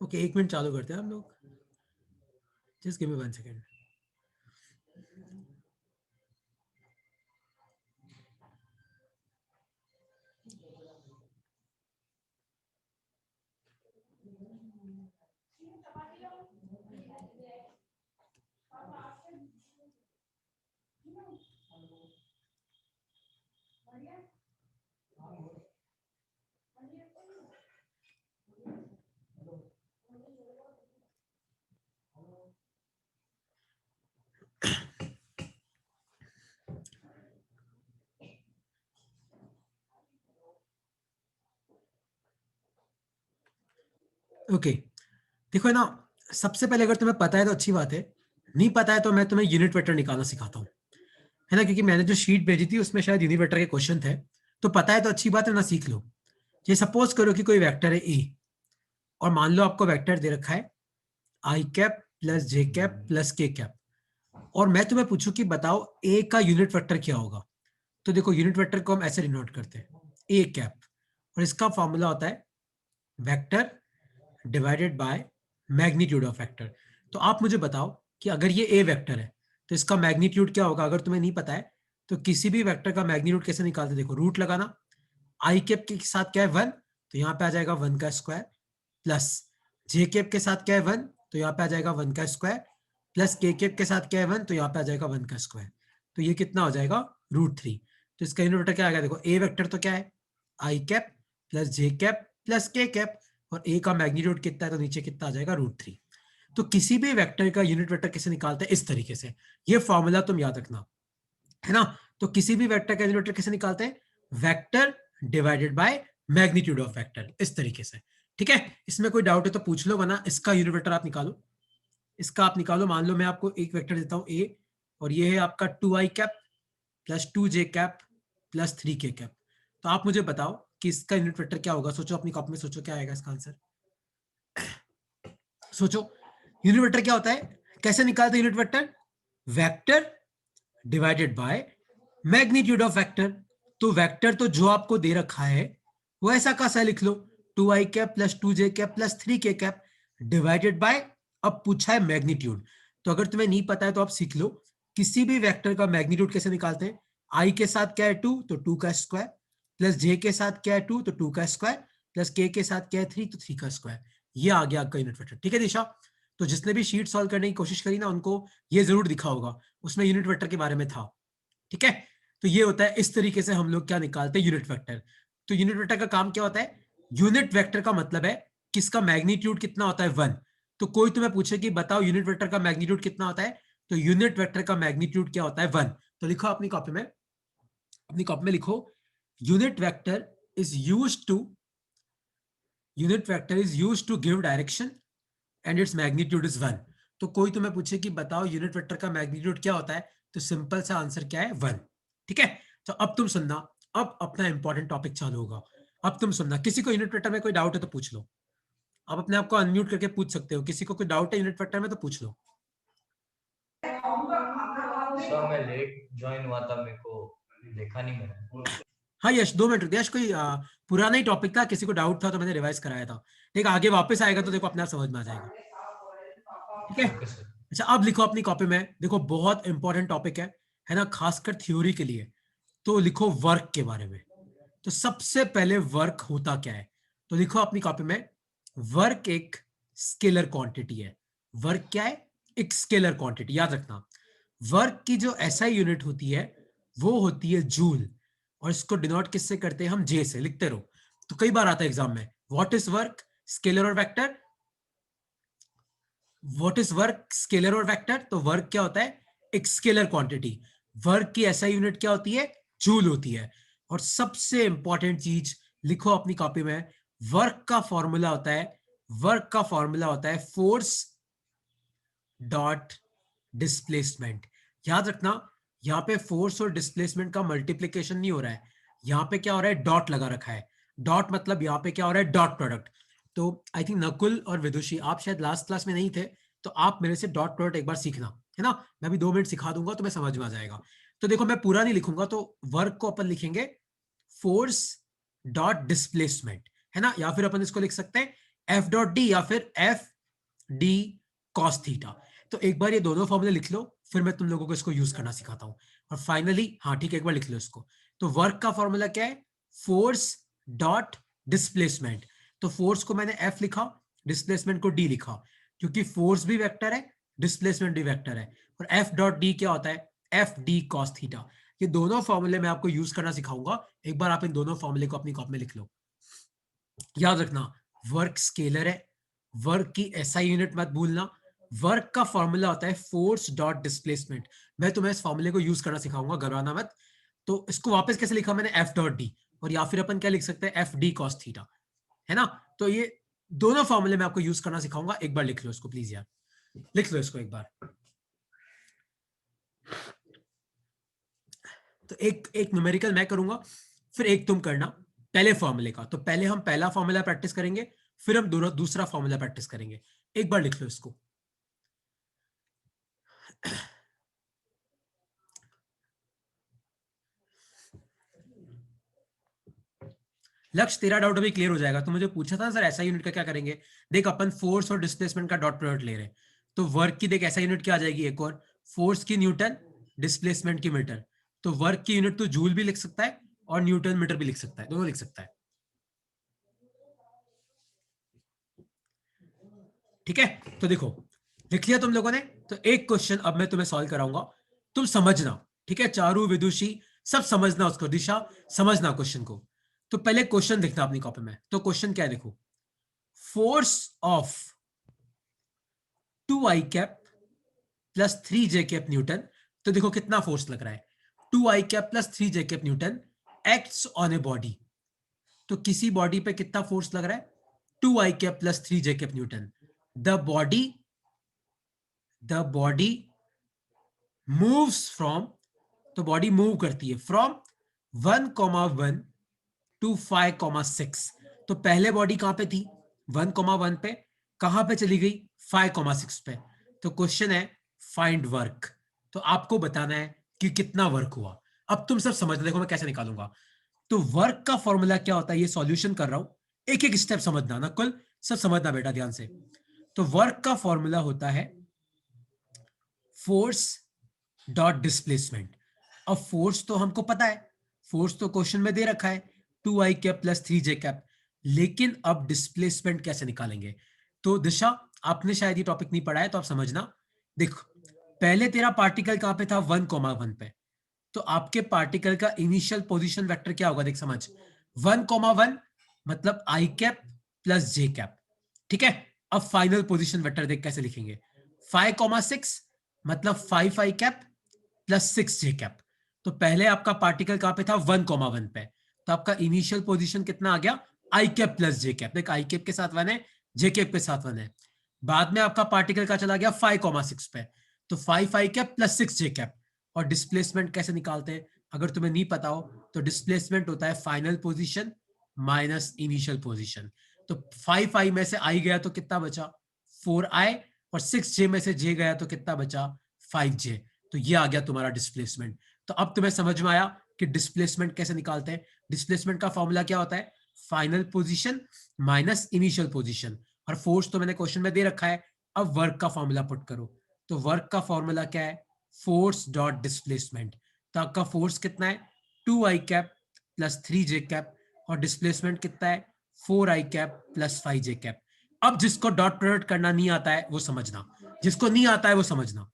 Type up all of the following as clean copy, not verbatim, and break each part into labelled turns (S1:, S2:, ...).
S1: Okay, 1 minute चालू करते हैं हम लोग। Just give me 1 second. Okay, देखो है ना, सबसे पहले अगर तुम्हें पता है तो अच्छी बात है, नहीं पता है तो मैं तुम्हें यूनिट वेक्टर निकालना सिखाता हूँ, है ना, क्योंकि मैंने जो शीट भेजी थी उसमें शायद यूनिट वेक्टर के क्वेश्चन थे। तो पता है तो अच्छी बात है ना, सीख लो। ये सपोज करो कि कोई वेक्टर है ए, और मान लो आपको वेक्टर दे रखा है आई cap plus j cap plus के कैप, और मैं तुम्हें पूछूं कि बताओ ए का यूनिट वेक्टर क्या होगा। तो देखो, यूनिट वेक्टर को हम ऐसे डिनोट करते हैं, ए कैप, और इसका फॉर्मूला होता है vector divided by magnitude of vector. तो आप मुझे बताओ कि अगर ये ए वेक्टर है तो इसका मैग्नीट्यूड क्या होगा। अगर तुम्हें नहीं पता है तो किसी भी वेक्टर का मैग्नीट्यूड कैसे निकालते, देखो रूट लगाना, आई कैप के साथ क्या है 1, तो यहाँ पे आ जाएगा 1 का स्क्वायर, प्लस जे कैप के साथ क्या है 1, तो यहाँ पे आ जाएगा 1 का स्क्वायर, प्लस के कैप के साथ क्या है 1, तो यहाँ पे आ जाएगा 1 का स्क्वायर। तो ये कितना हो जाएगा √3। तो इसका यूनिट वेक्टर क्या आ गया, देखो ए वेक्टर तो क्या है आई cap plus j cap plus के कैप, और ए का मैग्नीट्यूड कितना है तो नीचे कितना आ जाएगा √3। तो किसी भी वेक्टर का यूनिट वेक्टर कैसे निकालते हैं, इस तरीके से। ये फॉर्मूला तुम याद रखना, है ना। तो किसी भी वेक्टर का यूनिट वेक्टर कैसे निकालते हैं, vector divided by magnitude of vector, इस तरीके से। ठीक है, इसमें कोई डाउट है तो पूछ लो, वरना इसका यूनिट वेक्टर आप निकालो। इसका आप निकालो, मान लो मैं आपको एक वेक्टर देता हूं ए, और ये है आपका 2i cap plus 2j cap plus 3k cap. तो आप मुझे बताओ कि इसका यूनिट वेक्टर क्या होगा। सोचो अपनी कॉपी में, सोचो क्या आएगा इसका आंसर। सोचो यूनिट वेक्टर क्या होता है, कैसे निकालते unit vector, vector divided by magnitude of vector. तो वेक्टर तो जो आपको दे रखा है वो ऐसा कैसा लिख लो, 2i cap plus 2j cap plus 3k cap divided by, अब पूछा है मैग्नीट्यूड। तो अगर तुम्हें नहीं पता है तो आप सीख लो, किसी भी वेक्टर का मैग्नीट्यूड कैसे निकालते हैं, आई के साथ क्या है 2, तो 2 का स्क्वायर, प्लस जे के साथ क्या है 2, तो 2 का स्क्वायर, प्लस के साथ क्या है 3, तो 3 का स्क्वायर। ये आ गया आपका यूनिट वेक्टर। ठीक है दिशा, तो जिसने भी शीट सॉल्व करने की कोशिश करी ना, उनको ये जरूर दिखा होगा, उसमें यूनिट वेक्टर के बारे में था। ठीक है, तो ये होता है, इस तरीके से हम लोग क्या निकालते हैं, यूनिट वेक्टर। तो यूनिट वेक्टर का काम क्या होता है, यूनिट वेक्टर का मतलब है किसका मैग्नीट्यूड कितना होता है 1। तो कोई तुम्हें पूछे कि बताओ यूनिट वेक्टर का मैग्नीट्यूड कितना होता है, तो यूनिट वेक्टर का मैग्नीट्यूड क्या होता है 1। तो लिखो अपनी कॉपी में लिखो, unit vector is used to give direction and its magnitude is 1। तो कोई तुम्हें पूछे कि बताओ यूनिट वेक्टर का मैग्नीट्यूड क्या होता है, तो सिंपल सा आंसर क्या है 1। ठीक है, तो अब तुम सुनना, अब अपना इंपॉर्टेंट टॉपिक चालू होगा। अब तुम सुनना, किसी को यूनिट वेक्टर में कोई डाउट है तो पूछ लो। आप अपने आप को अनम्यूट करके पूछ सकते हो, किसी को कोई डाउट है यूनिट वेक्टर में तो पूछ लो।
S2: सर मैं लेट ज्वाइन हुआ था, मेरे को देखा नहीं मैंने।
S1: हाँ यश, 2 मिनट रुक। यश कोई पुराना ही टॉपिक था, किसी को डाउट था तो मैंने रिवाइज कराया था। ठीक है, आगे वापस आएगा तो देखो अपने आप समझ में आ जाएगा। ठीक है,
S2: ओके सर।
S1: अच्छा अब लिखो अपनी कॉपी में, देखो बहुत इंपॉर्टेंट टॉपिक है ना, खासकर थ्योरी के लिए। तो लिखो वर्क के बारे में। तो सबसे पहले वर्क होता क्या है, तो लिखो अपनी कॉपी में, वर्क एक स्केलर क्वांटिटी है। वर्क क्या है, एक स्केलर क्वांटिटी, याद रखना। वर्क की जो एसआई यूनिट होती है वो होती है जूल, और इसको डिनोट किससे करते हैं हम, जे से। लिखते रहो, तो कई बार आता है एग्जाम में, व्हाट इज वर्क, स्केलर और vector. What is work, scalar और वेक्टर। तो वर्क क्या होता है, एक स्केलर क्वांटिटी। वर्क की एसआई यूनिट क्या होती है, जूल होती है। और सबसे इंपॉर्टेंट चीज लिखो अपनी कॉपी में, वर्क का फॉर्मूला होता है फोर्स डॉट डिस्प्लेसमेंट। याद रखना, यहां पे फोर्स और डिस्प्लेसमेंट का मल्टीप्लीकेशन नहीं हो रहा है, यहां पे क्या हो रहा है, डॉट लगा रखा है। डॉट मतलब यहां पे क्या हो रहा है, डॉट प्रोडक्ट। तो आई थिंक नकुल और विदुषी, आप शायद लास्ट क्लास में नहीं थे, तो आप मेरे से डॉट प्रोडक्ट एक बार सीखना, है ना। मैं भी 2 मिनट सिखा दूंगा तो मैं समझ में आ जाएगा। तो देखो मैं पूरा नहीं लिखूंगा, तो वर्क को अपन लिखेंगे फोर्स डॉट डिस्प्लेसमेंट, है ना, या फिर अपन इसको लिख सकते हैं एफ डॉट डी या फिर एफ डी कॉस थीटा। तो एक बार ये दोनों फॉर्मूले लिख लो, फिर मैं तुम लोगों को इसको यूज करना सिखाता हूं। और फाइनली, हाँ ठीक है, एक बार लिख लो इसको। तो वर्क का फॉर्मूला क्या है? Force dot displacement. तो फोर्स को मैंने एफ लिखा, डिस्प्लेसमेंट को डी लिखा, क्योंकि फोर्स भी वेक्टर है, डिस्प्लेसमेंट भी वेक्टर है। और एफ डॉट डी क्या होता है? F d cos theta. ये दोनों फॉर्मूले मैं आपको यूज करना सिखाऊंगा। एक बार आप इन दोनों फॉर्मूले को अपनी कॉपी में लिख लो। याद रखना, वर्क स्केलर है, वर्क की एसआई यूनिट मत भूलना। वर्क का फॉर्मूला होता है फोर्स डॉट डिस्प्लेसमेंट। मैं तुम्हें इस फॉर्मूले को यूज करना सिखाऊंगा, घबराना मत। तो इसको वापस कैसे लिखा मैंने? एफ डॉट डी, और या फिर अपन क्या लिख सकते हैं? एफ डी कॉस थीटा, है ना? तो ये दोनों फॉर्मूले मैं आपको यूज करना सिखाऊंगा। एक बार लिख लो इसको प्लीज यार, लिख लो इसको एक बार। तो एक एक न्यूमेरिकल मैं करूंगा, फिर एक तुम करना पहले फॉर्मूले का। तो पहले हम पहला फॉर्मूला प्रैक्टिस करेंगे, फिर हम दोनों दूसरा फॉर्मूला प्रैक्टिस करेंगे। एक बार लिख लो इसको। लक्ष्य, तेरा डाउट अभी क्लियर हो जाएगा। तो मुझे पूछा था सर ऐसा यूनिट का क्या करेंगे? देख, अपन फोर्स और डिस्प्लेसमेंट का डॉट प्रोडक्ट ले रहे हैं, तो वर्क की देख ऐसा यूनिट क्या आ जाएगी? एक और, फोर्स की न्यूटन, डिस्प्लेसमेंट की मीटर। तो वर्क की यूनिट तो जूल भी लिख सकता है और न्यूटन मीटर भी लिख सकता है, दोनों लिख सकता है। ठीक है, तो देखो लिख लिया तुम लोगों ने। तो एक क्वेश्चन अब मैं तुम्हें सॉल्व कराऊंगा, तुम समझना। ठीक है, चारू विदुषी सब समझना उसको, दिशा समझना क्वेश्चन को। तो पहले क्वेश्चन देखना अपनी कॉपी में। तो क्वेश्चन क्या है देखो, force of 2 i cap plus 3 j cap newton. तो देखो कितना फोर्स लग रहा है, 2 i cap plus 3 j cap newton acts on a body. तो किसी बॉडी पे कितना फोर्स लग रहा है? 2 i cap plus 3 j cap newton. The body moves from, तो बॉडी मूव करती है फ्रॉम 1,1 टू 5,6। तो पहले बॉडी कहां पे थी? 1,1 पे। कहां पे चली गई? 5,6 पे। तो क्वेश्चन है फाइंड वर्क। तो आपको बताना है कि कितना वर्क हुआ। अब तुम सब समझ, देखो मैं कैसे निकालूंगा। तो वर्क का फॉर्मूला क्या होता है, ये सॉल्यूशन कर रहा हूं, एक एक स्टेप समझना ना, कुल सब समझना बेटा ध्यान से। तो वर्क का फॉर्मूला होता है फोर्स डॉट डिस्प्लेसमेंट। अब फोर्स तो हमको पता है, फोर्स तो क्वेश्चन में दे रखा है 2 i cap plus 3 j cap. लेकिन अब डिस्प्लेसमेंट कैसे निकालेंगे? तो दिशा, आपने शायद ये टॉपिक नहीं पढ़ा है तो आप समझना। देखो, पहले तेरा पार्टिकल कहां पे था? 1,1 पे। तो आपके पार्टिकल का इनिशियल पोजीशन वेक्टर क्या होगा? देख समझ, 1,1 मतलब आई कैप प्लस जे कैप। ठीक है, अब फाइनल पोजीशन वेक्टर देख कैसे लिखेंगे। 5,6 मतलब 5 आई कैप प्लस 6 जे कैप। तो पहले आपका पार्टिकल कहां पे था? 1,1 पे। तो आपका इनिशियल पोजीशन कितना आ गया? I cap plus j cap. देख, आई कैप के साथ 1 है, जे कैप के साथ 1 है। बाद में आपका पार्टिकल का चला गया 5,6 पे। तो 5 आई कैप प्लस 6 जे कैप। और डिस्प्लेसमेंट कैसे निकालते हैं? अगर तुम्हें नहीं पता हो तो डिस्प्लेसमेंट होता है final position minus initial position. तो 5 आई में से आई गया तो कितना बचा? 4 आई। और 6 जे में से जे गया तो कितना बचा? 5 जे। तो ये आ गया तुम्हारा डिस्प्लेसमेंट। तो अब तुम्हें समझ में आया कि डिस्प्लेसमेंट कैसे निकालते हैं। डिस्प्लेसमेंट का फॉर्मूला क्या होता है? Final position minus initial position. और फोर्स तो मैंने क्वेश्चन में दे रखा है। अब वर्क का फॉर्मूला पुट करो। तो वर्क का फॉर्मूला क्या है? Force dot displacement. तो आपका फोर्स कितना है? 2 i cap plus 3 j cap. और डिस्प्लेसमेंट कितना है? 4 आई कैप प्लस 5 जे कैप। अब जिसको डॉट प्रोडक्ट करना नहीं आता है वो समझना, जिसको नहीं आता है वो समझना।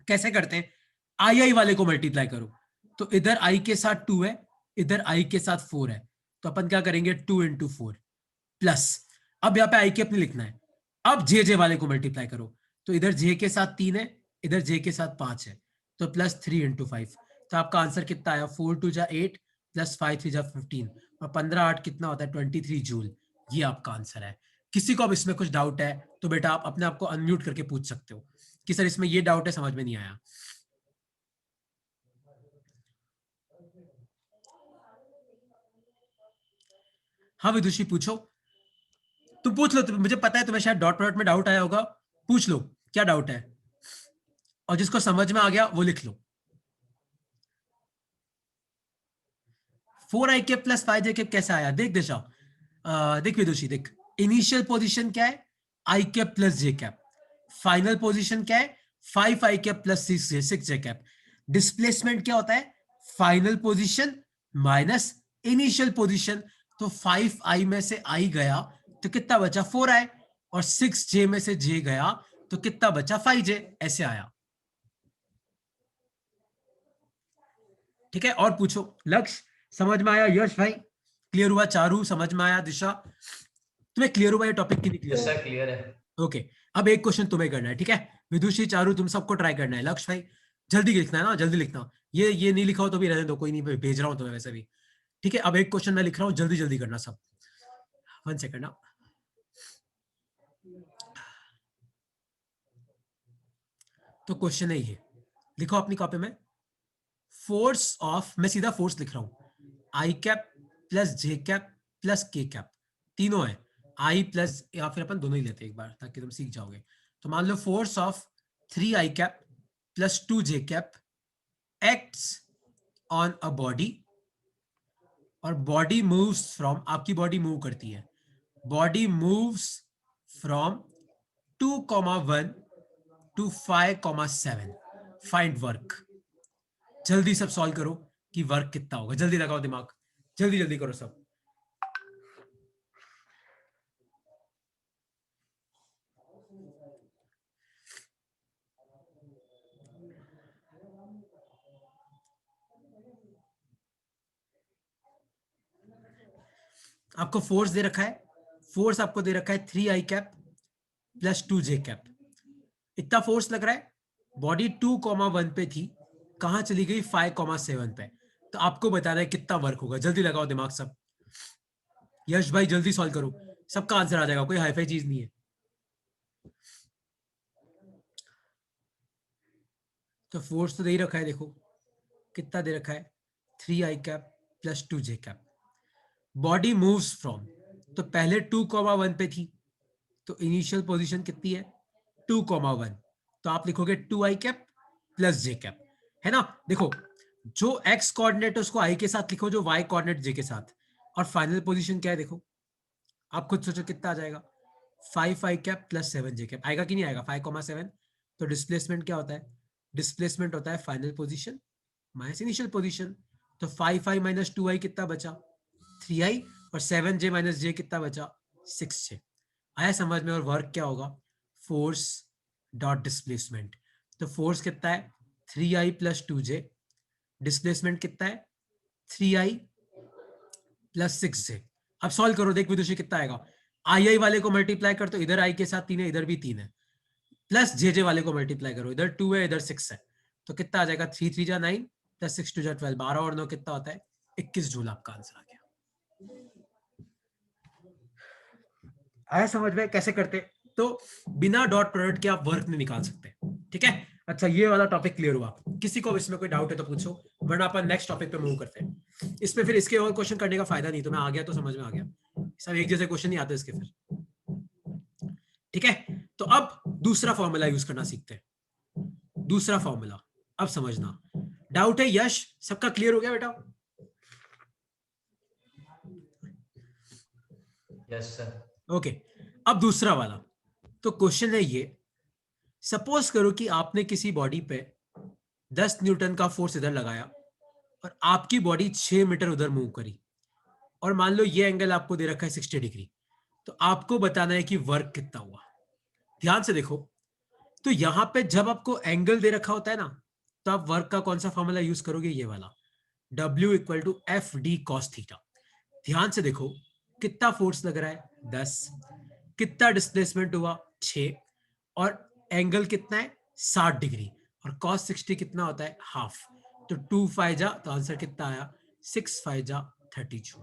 S1: कैसे करते हैं? आई आई वाले को मल्टीप्लाई करो। तो इधर आई के साथ 2 है, इधर आई के साथ 4 है। तो अपन क्या करेंगे? 2 इंटू 4 प्लस, अब यहां पे आई के अपने लिखना है। अब जे जे वाले को मल्टीप्लाई करो। तो इधर जे के साथ 3 है, इधर जे के साथ 5 है। तो प्लस 3 इंटू 5। तो आपका आंसर कितना आया? 4 टू जा 8 प्लस 5 3 जा 15। और 15 8 कितना होता है? 23 जूल। ये आपका आंसर है। किसी को अब इसमें कुछ डाउट है तो बेटा आप अपने आप को अनम्यूट करके पूछ सकते हो कि सर इसमें ये डाउट है, समझ में नहीं आया। हाँ विदुषी पूछो, तुम पूछ लो। मुझे पता है तुम्हें शायद डॉट प्रोडक्ट में डाउट आया होगा, पूछ लो क्या डाउट है। और जिसको समझ में आ गया वो लिख लो। 4 आई कैप प्लस 5 जे कैप कैसे आया? देख दिशा, देख विदुषी, देख इनिशियल पोजीशन क्या है, आई cap plus j cap, final position क्या है, 5 आई कैप प्लस 6 जे कैप। डिस्प्लेसमेंट क्या होता है, final position minus initial position. तो 5 आई में से आई गया तो कितना बचा, 4 आई, और 6 जे में से जे गया तो कितना बचा, 5 जे। ऐसे आया। ठीक है, और पूछो। लक्ष्य समझ में आया, यश भाई क्लियर हुआ, चारू समझ में आया, दिशा तुम्हें क्लियर हुआ ये टॉपिक की नहीं क्लियर?
S2: सर क्लियर है।
S1: ओके, अब एक क्वेश्चन तुम्हें करना है, ठीक है। विदुषी, चारू, तुम सबको ट्राई करना है। लक्ष्य भाई जल्दी लिखना है ना, जल्दी लिखना। ये नहीं लिखा हो तो भी रहने दो, कोई नहीं, भेज रहा हूं तुम्हें वैसे भी। ठीक है, अब एक क्वेश्चन मैं लिख रहा हूं, जल्दी जल्दी करना सब। 1 सेकंड ना। तो क्वेश्चन है ये, लिखो अपनी कॉपी में। फोर्स ऑफ, मैं सीधा फोर्स लिख रहा हूं, आई cap plus j cap plus के कैप, तीनों है। आई प्लस, या फिर अपन दोनों ही लेते हैं एक बार ताकि तुम सीख जाओगे। तो मान लो force of 3 i cap plus 2 j cap acts on a body, और बॉडी मूव्स फ्रॉम, आपकी बॉडी मूव करती है, body moves from 2,1 to 5,7। Find work. जल्दी सब सॉल्व करो कि वर्क कितना होगा, जल्दी लगाओ दिमाग, जल्दी जल्दी करो सब। आपको फोर्स दे रखा है, फोर्स आपको दे रखा है 3 i cap plus 2 j cap. इतना फोर्स लग रहा है, बॉडी 2,1 पे थी, कहां चली गई 5,7 पे। तो आपको बताना है कितना वर्क होगा, जल्दी लगाओ दिमाग सब। यश भाई जल्दी सॉल्व करो, सबका आंसर आ जाएगा, कोई हाईफाई चीज नहीं है। तो फोर्स तो दे ही रखा है, देखो कितना दे रखा है, 3 i cap plus 2 j cap. Body moves from, तो पहले 2,1 पे थी, तो इनिशियल पोजीशन कितनी है, 2,1। तो आप लिखोगे 2 i cap plus j cap, है ना। देखो, जो एक्स कोऑर्डिनेट है उसको आई के साथ लिखो, जो वाई कोऑर्डिनेट जे के साथ। और फाइनल पोजीशन क्या है देखो, आप खुद सोचो कितना आ जाएगा, 5 आई कैप प्लस 7 जे कैप। आएगा कि नहीं आएगा, 5,7। तो डिस्प्लेसमेंट क्या होता है, डिस्प्लेसमेंट होता है final position minus initial position. तो 5 आई माइनस 2 आई कितना बचा, 3 आई, और 7 जे माइनस जे कितना बचा, 6 जे। आया समझ में। और वर्क क्या होगा, फोर्स डॉट डिस्प्लेसमेंट। तो फोर्स कितना है, 3 आई प्लस 2 जे, डिस्प्लेसमेंट कितना है, 3 आई प्लस 6 जे। अब सॉल्व करो, देख विदुषी कितना आएगा। आई आई वाले को मल्टीप्लाई कर, तो इधर आई के साथ 3 है, इधर भी 3 है, प्लस जे जे वाले को मल्टीप्लाई करो, इधर 2 है इधर 6 है, तो कितना आ जाएगा, 3 3 जा 9 प्लस 6 2 जा 12, 12 और 9 कितना होता है, 21 जूल। आपका आंसर आ गया। आया समझ में कैसे करते। तो बिना डॉट प्रोडक्ट के आप वर्क नहीं निकाल सकते, ठीक है। अच्छा, ये वाला टॉपिक क्लियर हुआ, किसी को इसमें कोई डाउट है तो पूछो, वरना अपन नेक्स्ट टॉपिक पे मूव करते हैं। इसमें फिर इसके और क्वेश्चन करने का फायदा नहीं, तो मैं आ गया तो समझ में आ गया, सब एक जैसे क्वेश्चन नहीं आते इसके फिर। ठीक है, तो अब दूसरा फॉर्मूला यूज करना सीखते हैं। दूसरा फॉर्मूला, अब समझना। डाउट है यश, सबका क्लियर हो गया बेटा?
S2: Yes sir.
S1: ओके, अब दूसरा वाला। तो क्वेश्चन है ये, सपोज करो कि आपने किसी बॉडी पे 10 न्यूटन का फोर्स इधर लगाया, और आपकी बॉडी 6 मीटर उधर मूव करी, और मान लो ये एंगल आपको दे रखा है 60 डिग्री। तो आपको बताना है कि वर्क कितना हुआ। ध्यान से देखो, तो यहां पे जब आपको एंगल दे रखा होता है ना, तो आप वर्क का कौन सा फॉर्मूला यूज करोगे, ये वाला, W equal to f d cos theta. ध्यान से देखो, कितना फोर्स लग रहा है, 10, कितना डिस्प्लेसमेंट हुआ, 6, और एंगल कितना है, 60 डिग्री, और कॉस 60 कितना होता है, हाफ। तो 2 5 जा, तो आंसर कितना आया, 6 5 जा 32।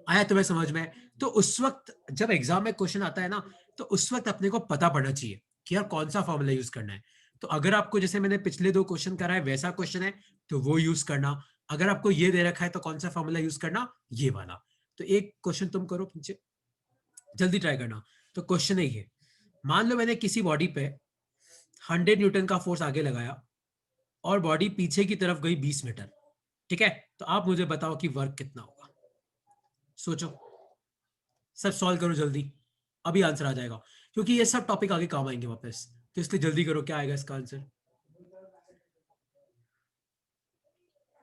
S1: आया तुम्हें समझ में। तो उस वक्त जब एग्जाम में क्वेश्चन आता है ना, तो उस वक्त अपने को पता पड़ना चाहिए कि यार कौन सा फॉर्मूला यूज करना है। तो अगर आपको, जैसे मैंने पिछले 2 क्वेश्चन करा है वैसा क्वेश्चन है, तो वो यूज करना। अगर आपको ये दे रखा है तो कौन सा फॉर्मूला यूज करना, ये वाला। तो एक क्वेश्चन तुम करो नीचे, जल्दी ट्राई करना। तो क्वेश्चन है ये, मान लो मैंने किसी बॉडी पे 100 न्यूटन का फोर्स आगे लगाया, और बॉडी पीछे की तरफ गई 20 मीटर। ठीक है, तो आप मुझे बताओ कि वर्क कितना होगा। सोचो, सब सॉल्व करो जल्दी, अभी आंसर आ जाएगा, क्योंकि ये सब टॉपिक आगे काम आएंगे वापस। तो इसलिए जल्दी करो, क्या आएगा इसका आंसर।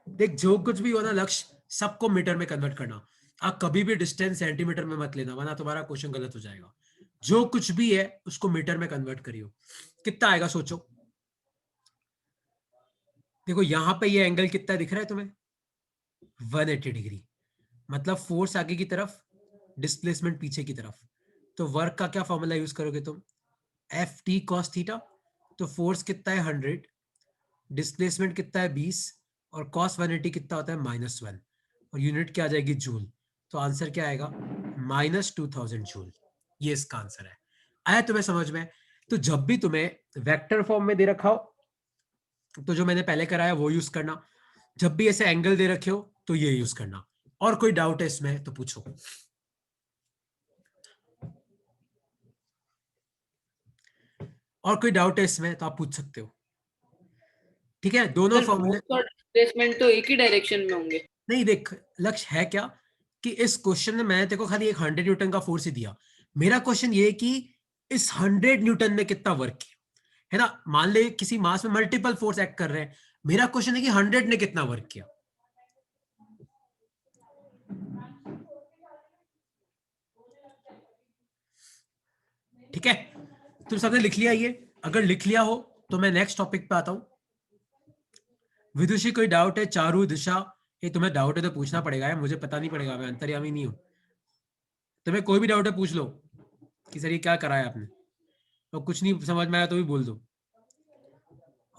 S1: देख, जो कुछ भी हो ना लक्ष्य, सबको मीटर में कन्वर्ट करना। आप कभी भी डिस्टेंस सेंटीमीटर में मत लेना, वरना तुम्हारा क्वेश्चन गलत हो जाएगा। जो कुछ भी है उसको मीटर में कन्वर्ट करियो। कितना आएगा सोचो। देखो यहां पे ये एंगल कितना दिख रहा है तुम्हें, 180 डिग्री। मतलब फोर्स आगे की तरफ, डिस्प्लेसमेंट पीछे की तरफ। तो वर्क का क्या फॉर्मूला यूज करोगे तुम, एफ टी कॉस थीटा। तो फोर्स कितना है 100, डिस्प्लेसमेंट कितना है 20, और कॉस 180 कितना होता है -1, और यूनिट क्या आ जाएगी, जूल। तो आंसर क्या आएगा, -2000 जूल। ये इसका आंसर है। आया तुम्हें समझ में। तो जब भी तुम्हें वेक्टर फॉर्म में दे रखा हो तो जो मैंने पहले कराया वो यूज करना, जब भी ऐसे एंगल दे रखे हो तो ये यूज करना। और कोई डाउट है इसमें तो पूछो। और कोई डाउट है इसमें तो आप पूछ सकते हो। ठीक है, दोनों
S3: सर
S1: फॉर्मूले।
S3: फोर्स और डिस्प्लेसमेंट तो एक ही डायरेक्शन में होंगे।
S1: नहीं देख, लक्ष्य है क्या कि इस क्वेश्चन में मैंने तेरे को खाली एक 100 न्यूटन का फोर्स ही दिया। मेरा क्वेश्चन ये है कि इस 100 न्यूटन में कितना वर्क है ना। मान ले किसी मास में मल्टीपल फोर्स एक्ट कर रहे हैं, मेरा क्वेश्चन है कि 100 ने कितना वर्क किया। ठीक है, तुम सबने लिख लिया ये। अगर लिख लिया हो तो मैं नेक्स्ट टॉपिक पे आता हूं। विदुषी कोई डाउट है, चारू दिशा, ये तुम्हें डाउट है तो पूछना पड़ेगा है, मुझे पता नहीं पड़ेगा, मैं अंतर्यामी नहीं हूं। तुम्हें कोई भी डाउट है पूछ लो कि सर ये क्या कराया आपने, तो कुछ नहीं समझ में आया तो भी बोल दो।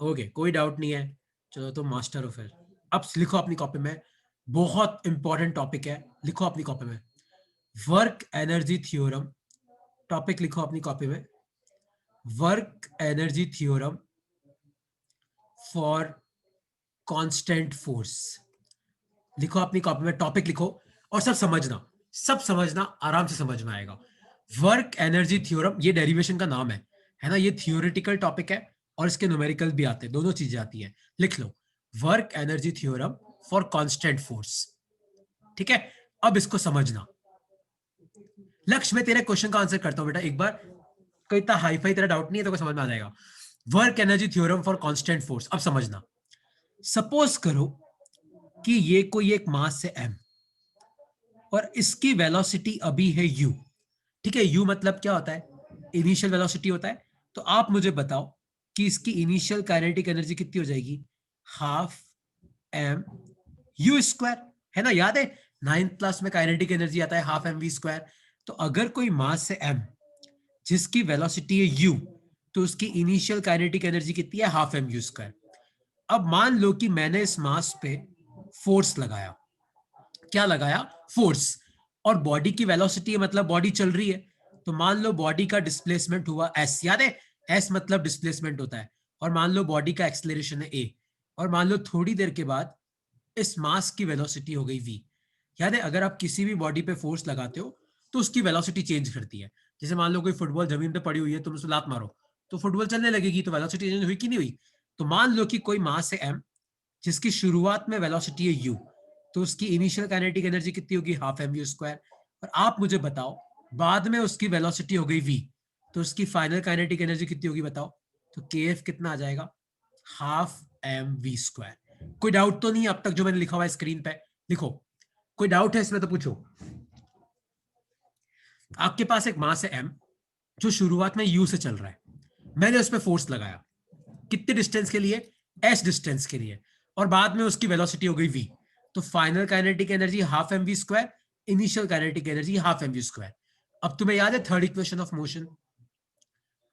S1: ओके, कोई डाउट नहीं है, चलो तो मास्टर हो फिर। अब लिखो अपनी कॉपी में, बहुत इंपॉर्टेंट टॉपिक है, लिखो अपनी कॉपी में, वर्क एनर्जी थ्योरम। टॉपिक लिखो अपनी कॉपी में, work energy theorem for constant force. लिखो अपनी कॉपी में, टॉपिक लिखो और सब समझना, सब समझना, आराम से समझ में आएगा। वर्क एनर्जी थ्योरम, ये डेरिवेशन का नाम है ना। ये थियोरेटिकल टॉपिक है और इसके न्यूमेरिकल भी आते हैं, दोनों चीजें आती है। लिख लो, work energy theorem for constant force. ठीक है, अब इसको समझना। लक्ष्य, मैं तेरे क्वेश्चन का आंसर करता हूं बेटा एक बार, कोई इतना हाई फाई तेरा डाउट नहीं है तो समझ में आ जाएगा। Work energy theorem for constant force. अब समझना, सपोज करो कि ये कोई एक मास है m और इसकी वेलोसिटी अभी है u। ठीक है, u मतलब क्या होता है, इनिशियल वेलोसिटी होता है। तो आप मुझे बताओ कि इसकी इनिशियल काइनेटिक एनर्जी कितनी हो जाएगी, हाफ m u स्क्वायर, है ना। याद है 9th क्लास में काइनेटिक एनर्जी आता है हाफ m v स्क्वायर। तो अगर कोई मास है m जिसकी वेलोसिटी है u, तो उसकी इनिशियल काइनेटिक एनर्जी कितनी है, हाफ m u स्क्वायर। अब मान लो कि मैंने इस मास पे फोर्स लगाया, क्या लगाया, फोर्स, और बॉडी की वेलोसिटी है मतलब बॉडी चल रही है। तो मान लो बॉडी का डिस्प्लेसमेंट हुआ s, याद है s मतलब डिस्प्लेसमेंट होता है। और मान लो बॉडी का एक्सेलरेशन है a, और मान लो थोड़ी देर के बाद इस मास की वेलोसिटी हो गई v। याद है अगर आप किसी भी बॉडी पे फोर्स लगाते हो तो उसकी वेलोसिटी चेंज करती है। जैसे मान लो कोई फुटबॉल जमीन पे पड़ी हुई है, तुम उसको लात मारो तो फुटबॉल चलने लगेगी, तो वेलोसिटी चेंज हुई कि नहीं हुई। तो मान लो कि कोई मास है m जिसकी शुरुआत में वेलोसिटी है u, तो उसकी इनिशियल काइनेटिक एनर्जी कितनी होगी, हाफ एम यू स्क्वायर। और आप मुझे बताओ बाद में उसकी वेलोसिटी हो गई v, तो उसकी फाइनल काइनेटिक एनर्जी कितनी होगी बताओ। तो के एफ कितना आ जाएगा, हाफ एम वी स्क्वायर। कोई डाउट तो नहीं अब तक जो मैंने लिखा हुआ है स्क्रीन पे, लिखो। कोई डाउट है इसमें तो पूछो। आपके पास एक मास है m जो शुरुआत में u से चल रहा है, मैंने उस पर फोर्स लगाया कितने डिस्टेंस के लिए, s डिस्टेंस के लिए, और बाद में उसकी वेलोसिटी हो गई v। तो final kinetic energy half m v square, initial kinetic energy half m v square. अब तुम्हें याद है third equation of motion,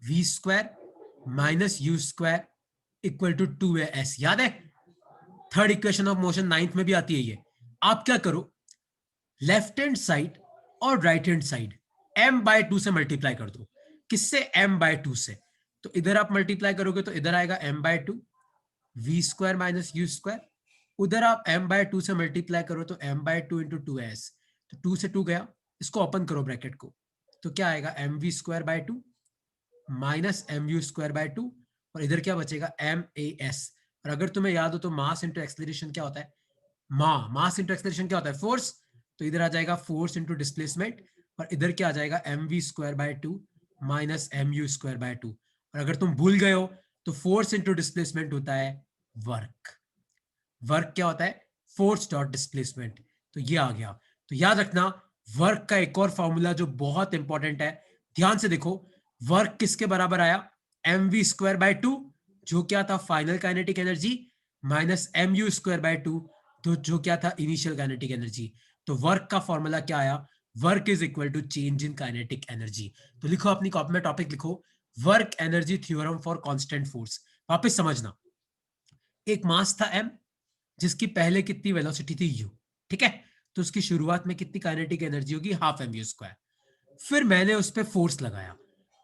S1: v square minus u square equal to 2as, याद है third equation of motion 9th में भी आती है ये। आप क्या करो, लेफ्ट हैंड साइड और राइट हैंड साइड m/2 से मल्टीप्लाई कर दो। किससे, m/2 से। तो इधर आप मल्टीप्लाई करोगे तो इधर आएगा m/2 v square minus u square, उधर आप m/2 से मल्टीप्लाई करो तो m/2 इंटू 2s। तो 2 से 2 गया, इसको ओपन करो ब्रैकेट को, तो क्या आएगा mv square by 2 minus mu square by 2, और इधर क्या बचेगा mas। और अगर तुम्हें याद हो तो मास इंटू एक्सेलरेशन क्या होता है, मास इंटू एक्सेलरेशन क्या होता है, फोर्स। तो इधर आ जाएगा फोर्स इंटू डिस्प्लेसमेंट और इधर क्या आ जाएगा mv²/2 माइनस mu²/2। और अगर तुम भूल गए हो तो फोर्स इंटू डिस्प्लेसमेंट होता है वर्क। वर्क क्या होता है? Force dot displacement. तो ये आ गया। तो याद रखना वर्क का एक और फॉर्मूला जो बहुत इंपॉर्टेंट है, ध्यान से देखो, वर्क किसके बराबर आया? mv²/2, जो क्या था? Final kinetic energy, minus mu²/2, तो जो क्या था? Initial kinetic energy. तो वर्क का फॉर्मूला क्या आया? Work is equal to change in kinetic energy. तो लिखो अपनी कॉपी में, टॉपिक लिखो, work energy theorem for constant force. वापस समझना, एक मास था m, जिसकी पहले कितनी वेलोसिटी थी u, ठीक है? तो उसकी शुरुआत में कितनी काइनेटिक एनर्जी होगी? Half mu²। फिर मैंने उस पर फोर्स लगाया।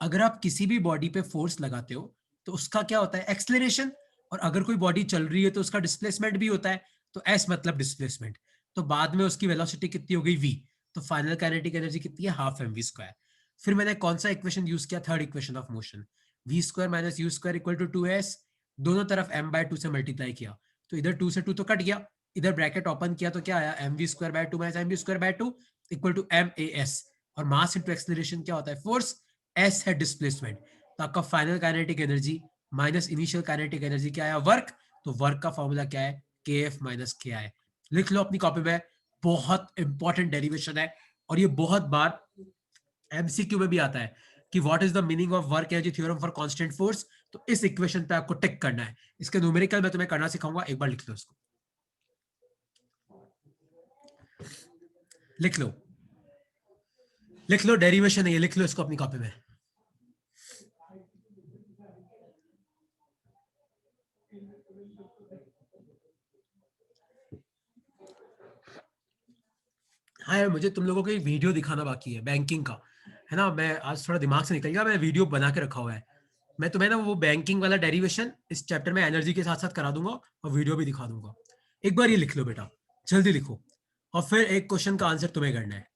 S1: अगर आप किसी भी बॉडी पे फोर्स लगाते हो तो उसका क्या होता है? एक्सलेरेशन। और अगर कोई बॉडी चल रही है तो उसका डिस्प्लेसमेंट भी होता है। तो एस मतलब डिस्प्लेसमेंट। तो बाद में उसकी वेलोसिटी कितनी हो गई? v। तो फाइनल काइनेटिक एनर्जी कितनी है? Half mv²। फिर मैंने कौन सा इक्वेशन यूज किया? Third equation of motion, v² minus u² equal to 2s। दोनों तरफ m/2 से मल्टीप्लाई किया, तो इधर 2 से 2 तो कट गया, इधर ब्रैकेट ओपन किया तो क्या आया? mv²/2 minus mv²/2 equal टूmas। और मास इनटू एक्सेलरेशन क्या होता है? फोर्स। एस है डिस्प्लेसमेंट। तो आपका final kinetic energy minus initial kinetic energy क्या आया? वर्क। तो वर्क का फॉर्मूला क्या है? kf minus ki। लिख लो अपनी कॉपी में, बहुत इंपॉर्टेंट डेरिवेशन है और ये बहुत बार एमसीक्यू में भी आता है कि what is the meaning of work energy theorem for constant force. तो इस इक्वेशन पे आपको टिक करना है। इसके न्यूमेरिकल मैं तुम्हें करना सिखाऊंगा, एक बार लिख लो इसको, लिख लो, लिख लो, डेरिवेशन है ये, लिख लो इसको अपनी कॉपी में। हाँ यार, मुझे तुम लोगों को एक वीडियो दिखाना बाकी है बैंकिंग का, है ना? मैं आज थोड़ा दिमाग से निकल गया, मैं वीडियो बना के रखा हुआ है। मैं तुम्हें ना वो बैंकिंग वाला डेरिवेशन इस चैप्टर में एनर्जी के साथ साथ करा दूंगा और वीडियो भी दिखा दूंगा। एक बार ये लिख लो बेटा, जल्दी लिखो, और फिर एक क्वेश्चन का आंसर तुम्हें करना है।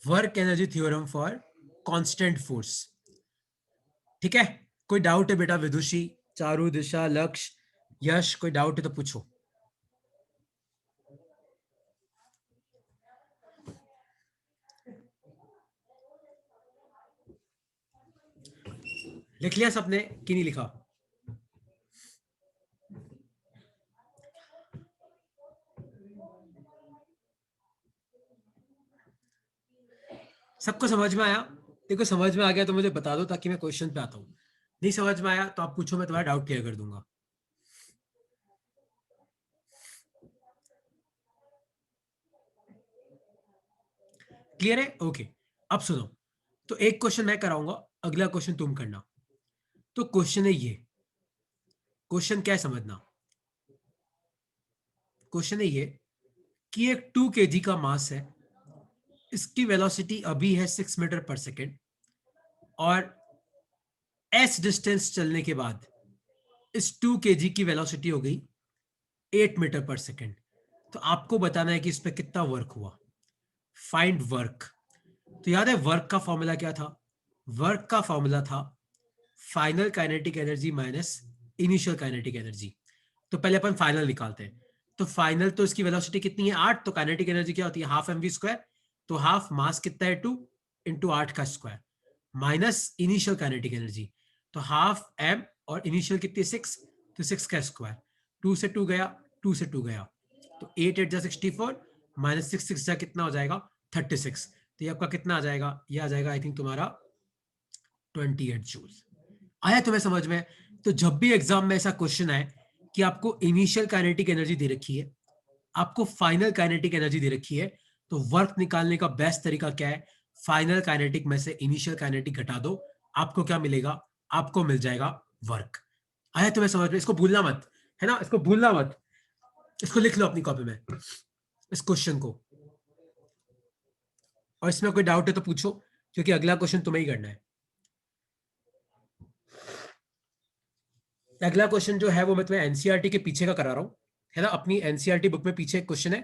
S1: Work energy theorem for constant force, ठीक है? कोई डाउट है बेटा? विदुषी, चारू, दिशा, लक्ष्य, यश, कोई डाउट है तो पूछो। लिख लिया सबने कि नहीं लिखा? सबको समझ में आया? देखो समझ में आ गया तो मुझे बता दो ताकि मैं क्वेश्चन पे आता हूँ। नहीं समझ में आया तो आप पूछो, मैं तुम्हारा डाउट क्लियर कर दूंगा। क्लियर है? ओके। अब सुनो, तो एक क्वेश्चन मैं कराऊंगा, अगला क्वेश्चन तुम करना। तो क्वेश्चन है ये, क्वेश्चन क्या है समझना। क्वेश्चन है ये कि एक 2 kg का मास है, इसकी वेलोसिटी अभी है 6 मीटर पर सेकेंड, और एस डिस्टेंस चलने के बाद इस 2 kg की वेलोसिटी हो गई 8 मीटर पर सेकेंड। तो आपको बताना है कि इस पर कितना वर्क हुआ। Find work. तो याद है वर्क का फॉर्मूला क्या था? वर्क का फॉर्मूला था final kinetic energy minus initial kinetic energy. तो पहले अपन फाइनल निकालते हैं। तो फाइनल तो इसकी वेलोसिटी कितनी है? 8। तो काइनेटिक एनर्जी क्या होती है? Half mv²। तो हाफ मास कितना है? 2 इंटू 8 का square, minus initial kinetic energy. तो हाफ m और इनिशियल कितनी है? 6। तो 6 का स्क्वायर, 2 से 2 गया, 2 से 2 गया, तो 8 8 जा 64, माइनस 6 6 जा कितना हो जाएगा? 36। तो ये आपका कितना आ जाएगा? ये आ जाएगा आई थिंक तुम्हारा 28 जूल। आया तुम्हें समझ में? तो जब भी एग्जाम में ऐसा क्वेश्चन आए कि आपको इनिशियल काइनेटिक एनर्जी दे रखी है, आपको फाइनल काइनेटिक एनर्जी दे रखी है, तो वर्क निकालने का बेस्ट तरीका क्या है? फाइनल काइनेटिक में से इनिशियल काइनेटिक घटा दो, आपको क्या मिलेगा? आपको मिल जाएगा वर्क। आया तुम्हें समझ में? इसको भूलना मत, है ना? इसको भूलना मत, इसको लिख लो अपनी कॉपी में, इस क्वेश्चन को। और इसमें कोई डाउट है तो पूछो, क्योंकि अगला क्वेश्चन तुम्हें ही करना है। अगला क्वेश्चन जो है वो मैं तुम्हें एनसीईआरटी के पीछे का करा रहा हूं, है ना? अपनी एनसीईआरटी बुक में पीछे एक क्वेश्चन है,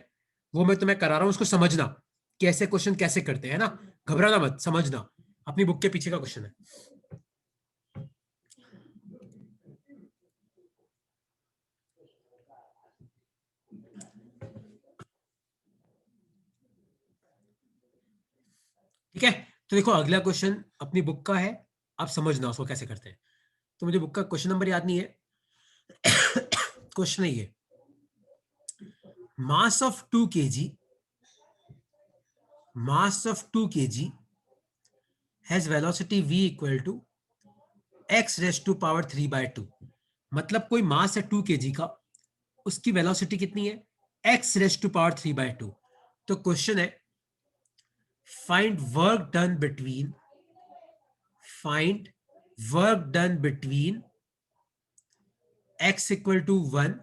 S1: वो मैं तुम्हें करा रहा हूं, उसको समझना कैसे क्वेश्चन कैसे करते हैं, ना? घबराना मत, समझना, अपनी बुक के पीछे का क्वेश्चन है। ठीक है, तो देखो अगला क्वेश्चन अपनी बुक का है, आप समझना उसको कैसे करते हैं। तो मुझे बुक का क्वेश्चन नंबर याद नहीं है। क्वेश्चन है ये, mass of 2 kg, mass of 2 kg has velocity v equal to x raised to power 3 by 2। मतलब कोई मास है 2 kg का, उसकी वेलोसिटी कितनी है, x raised to power 3 by 2। तो क्वेश्चन है, find work done between, find work done between x equal to 1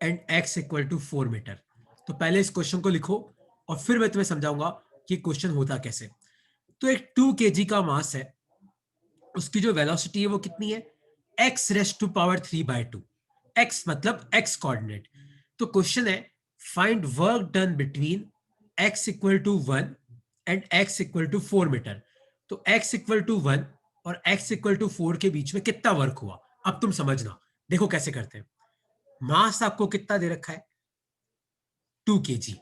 S1: and x equal to 4 metre. तो पहले इस क्वेश्चन को लिखो और फिर मैं तुम्हें समझाऊंगा कि क्वेश्चन होता कैसे। तो एक 2 kg का मास है, उसकी जो वेलोसिटी है वो कितनी है, x raised to power 3 by 2। x मतलब x कोऑर्डिनेट। तो क्वेश्चन है, find work done between x equal to 1 and x equal to 4 metre. तो x इक्वल टू 1 और x इक्वल टू 4 के बीच में कितना वर्क हुआ। अब तुम समझना, देखो कैसे करते हैं। मास आपको कितना दे रखा है, 2 kg।